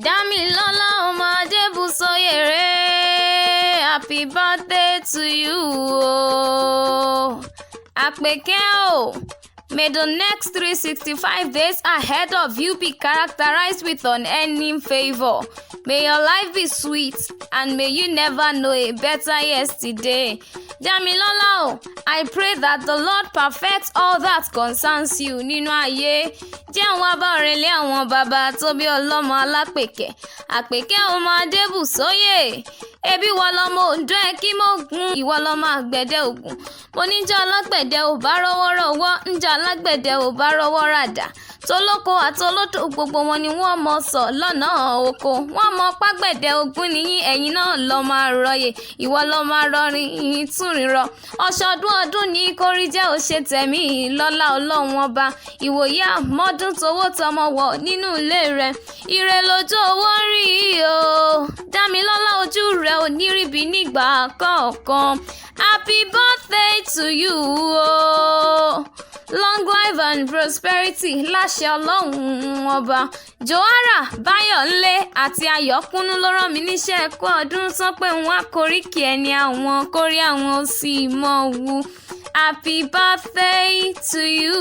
Damilola ọmọ Adebusoye rẹ̀, happy birthday to you o. Àpèkẹ́ o. May the next 365 days ahead of you be characterized with unending favor. May your life be sweet and may you never know a better yesterday. Damilola o, I pray that the Lord perfects all that concerns you nínú ayé. Jẹ́ àwọn abáwọ̀rẹ́lé àwọn bàbá tó bí ọlọ́mọ alápèkẹ́. Àpèkẹ́ ọmọ Adebusoye. Ebi wọ lọmọ Ondo ẹ kí mo gun ìwọ lọmọ àgbẹ̀dẹ Ògùn. Mo níjọ́ alágbẹ̀dẹ ò bá rọ́wọ́ rọ́wọ́, ńjọ́ alágbẹ̀dẹ ò bá rọ́wọ́ ràdà. Tolóko àtolódò gbogbo wọn ni wọ́n mọ sọ lọ́nà oko. Wọ́n mọ págbẹ̀dẹ ogún nìyí, ẹ̀yin náà lọ máa rọyè. Ìwọ lọ máa rọrin ìyìn túnrin rọ. Ọ̀ṣọ́dún ọdún ní kórí jẹ́ òṣè tẹ̀mí lọ́lá Ọlọ́run ọba. Ìwòye àmọ́dún towó tọmọ wọ̀ nínú ilé rẹ̀. Ire lójú owó rí o. Damilola ojú rẹ̀ ò ní ríbi nígbà kọ̀ọ̀kan. Happy birthday to you o. Long life and prosperity láṣẹ Ọlọ́run ọba. Joara Báyọ̀nlé àti Ayọ̀kúnnú ló rán mi níṣẹ́ ẹ̀kọ́ ọdún tán pé wọ́n á koríkì ẹni àwọn kórí àwọn sì mọ̀ wú. Happy birthday to you.